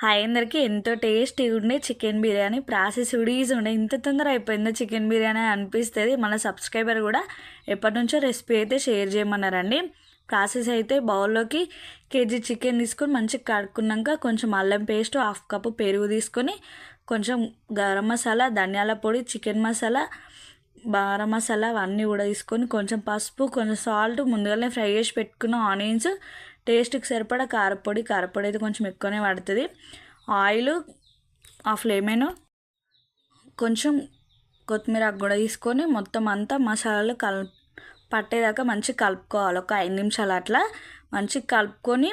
Hi అందరికీ. ఎంతో టేస్టీగా ఉండే చికెన్ బిర్యానీ ప్రాసెస్ కూడా ఈజీ ఉండే. ఇంత తొందర అయిపోయిందో చికెన్ బిర్యానీ అనిపిస్తుంది. మన సబ్స్క్రైబర్ కూడా ఎప్పటి నుంచో రెసిపీ అయితే షేర్ చేయమన్నారండి. ప్రాసెస్ అయితే బౌల్లోకి కేజీ చికెన్ తీసుకొని మంచిగా కడుక్కున్నాక కొంచెం అల్లం పేస్ట్, హాఫ్ కప్పు పెరుగు తీసుకొని కొంచెం గరం మసాలా, ధనియాల పొడి, చికెన్ మసాలా, బారా మసాలా అవన్నీ కూడా తీసుకొని కొంచెం పసుపు, కొంచెం సాల్ట్, ముందుగానే ఫ్రై చేసి పెట్టుకున్న ఆనియన్స్, టేస్ట్కి సరిపడా కారపొడి అయితే కొంచెం ఎక్కువనే పడుతుంది, ఆయిల్, హాఫ్ లెమన్, కొంచెం కొత్తిమీర కూడా తీసుకొని మొత్తం అంతా మసాలాలు పట్టేదాకా మంచిగా కలుపుకోవాలి. ఒక 5 నిమిషాలు అట్లా మంచిగా కలుపుకొని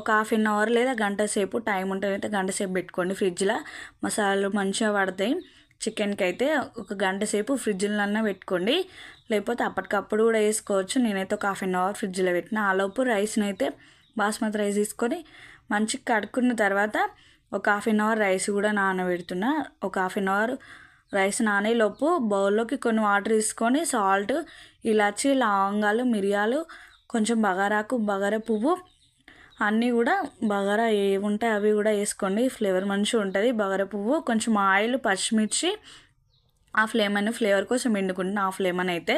ఒక హాఫ్ అన్ అవర్ లేదా గంట సేపు టైం ఉంటే గంట సేపు పెట్టుకోండి ఫ్రిడ్జ్లో. మసాలాలు మంచిగా పడతాయి. చికెన్కి అయితే ఒక గంట సేపు ఫ్రిడ్జ్లన్నా పెట్టుకోండి, లేకపోతే అప్పటికప్పుడు కూడా వేసుకోవచ్చు. నేనైతే ఒక హాఫ్ అన్ అవర్ ఫ్రిడ్జ్లో పెట్టిన. ఆలోపు రైస్ని అయితే బాస్మతి రైస్ తీసుకొని మంచిగా కడుక్కున్న తర్వాత ఒక హాఫ్ అన్ అవర్ రైస్ కూడా నానబెడుతున్నా. ఒక హాఫ్ అన్ అవర్ రైస్ నానేలోపు బౌల్లోకి కొన్ని వాటర్ తీసుకొని సాల్ట్, ఇలాచి, లవంగాలు, మిరియాలు, కొంచెం బగారాకు, బగారా పువ్వు అన్నీ కూడా బగారా ఏవి ఉంటాయి అవి కూడా వేసుకోండి. ఫ్లేవర్ మంచిగా ఉంటుంది. బగారా పువ్వు, కొంచెం ఆయిల్, పచ్చిమిర్చి, హాఫ్ లెమన్ ఫ్లేవర్ కోసం ఎండుకుంటున్నా. హాఫ్ లెమన్ అయితే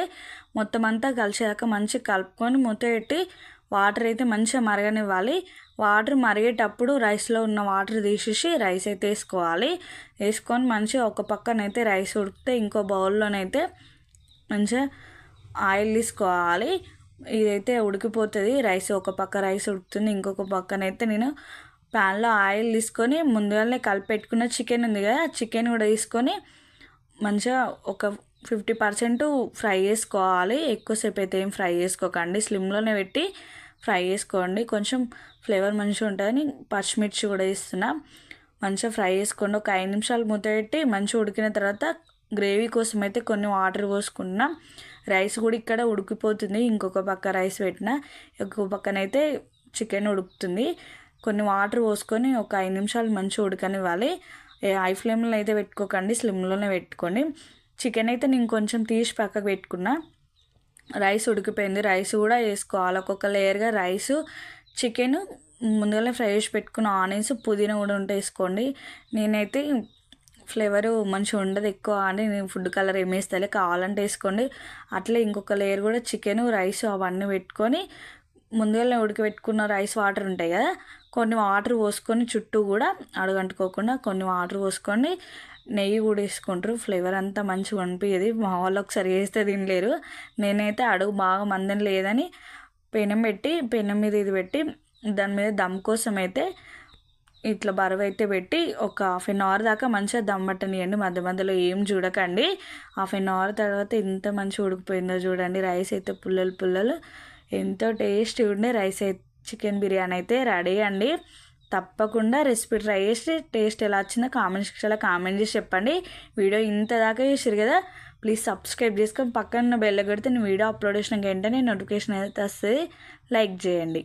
మొత్తం అంతా కలిసాక మంచిగా కలుపుకొని మూత పెట్టి వాటర్ అయితే మంచిగా మరగనివ్వాలి. వాటర్ మరిగేటప్పుడు రైస్లో ఉన్న వాటర్ తీసేసి రైస్ అయితే వేసుకోవాలి. వేసుకొని మంచిగా ఒక పక్కనైతే రైస్ ఉడికితే ఇంకో బౌల్లోనైతే మంచిగా ఆయిల్ తీసుకోవాలి. ఇదైతే ఉడికిపోతుంది. రైస్ ఒక పక్క రైస్ ఉడుకుతుంది, ఇంకొక పక్కనైతే నేను ప్యాన్లో ఆయిల్ తీసుకొని ముందుగానే కలిపెట్టుకున్న చికెన్ ఉంది కదా, చికెన్ కూడా తీసుకొని మంచిగా ఒక 50% ఫ్రై చేసుకోవాలి. ఎక్కువసేపు అయితే ఏం ఫ్రై చేసుకోకండి, స్లిమ్లోనే పెట్టి ఫ్రై చేసుకోండి. కొంచెం ఫ్లేవర్ మంచిగా ఉంటుందని పచ్చిమిర్చి కూడా ఇస్తున్నా. మంచిగా ఫ్రై చేసుకోండి. ఒక 5 నిమిషాలు మూత పెట్టి మంచిగా ఉడికిన తర్వాత గ్రేవీ కోసం అయితే కొన్ని వాటర్ పోసుకుంటున్నాం. రైస్ కూడా ఇక్కడ ఉడికిపోతుంది. ఇంకొక పక్క రైస్ పెట్టిన, ఇంకొక పక్కనైతే చికెన్ ఉడుకుతుంది. కొన్ని వాటర్ పోసుకొని ఒక 5 నిమిషాలు మంచిగా ఉడకనివ్వాలి. హై ఫ్లేమ్లో అయితే పెట్టుకోకండి, స్లిమ్లోనే పెట్టుకోండి. చికెన్ అయితే నేను కొంచెం తీసి పక్కకు పెట్టుకున్నా. రైస్ ఉడికిపోయింది. రైస్ కూడా వేసుకోవాలి ఒక్కొక్క లేయర్గా. రైసు, చికెన్, ముందుగానే ఫ్రై చేసి పెట్టుకున్న ఆనియన్స్, పుదీనా కూడా ఉంటే వేసుకోండి. నేనైతే ఫ్లేవరు మంచిగా ఉండదు ఎక్కువ అని నేను ఫుడ్ కలర్ ఏమి వేస్తాలే, కావాలంటే వేసుకోండి. అట్లే ఇంకొక లేయర్ కూడా చికెను, రైస్ అవన్నీ పెట్టుకొని ముందుగానే ఉడకబెట్టుకున్న రైస్ వాటర్ ఉంటాయి కదా, కొన్ని వాటర్ పోసుకొని చుట్టూ కూడా అడుగంటుకోకుండా కొన్ని వాటర్ పోసుకొని నెయ్యి కూడా వేసుకుంటారు. ఫ్లేవర్ అంతా మంచిగా అనిపించేది. మా వాళ్ళు ఒకసారి వేస్తే తినలేరు. నేనైతే అడుగు బాగా మందని లేదని పెనం మీద ఇది పెట్టి దాని మీద దమ్ కోసం అయితే ఇట్లా బరువు అయితే పెట్టి ఒక హాఫ్ అన్ అవర్ దాకా మంచిగా దమ్ పట్టనియండి. మధ్య మధ్యలో ఏం చూడకండి. హాఫ్ అన్ అవర్ తర్వాత ఎంత మంచిగా ఉడికిపోయిందో చూడండి. రైస్ అయితే పుల్లలు ఎంతో టేస్టీ ఉండే రైస్ అయితే చికెన్ బిర్యానీ అయితే రెడీ అండి. తప్పకుండా రెసిపీ ట్రై చేసి టేస్ట్ ఎలా వచ్చిందో కామెంట్ సెక్షన్లో కామెంట్ చేసి చెప్పండి. వీడియో ఇంత దాకా చేసారు కదా, ప్లీజ్ సబ్స్క్రైబ్ చేసుకొని పక్కన బెల్ కొడితే నేను వీడియో అప్లోడ్ చేసినాక వెంటనే నోటిఫికేషన్ అయితే వస్తుంది. లైక్ చేయండి.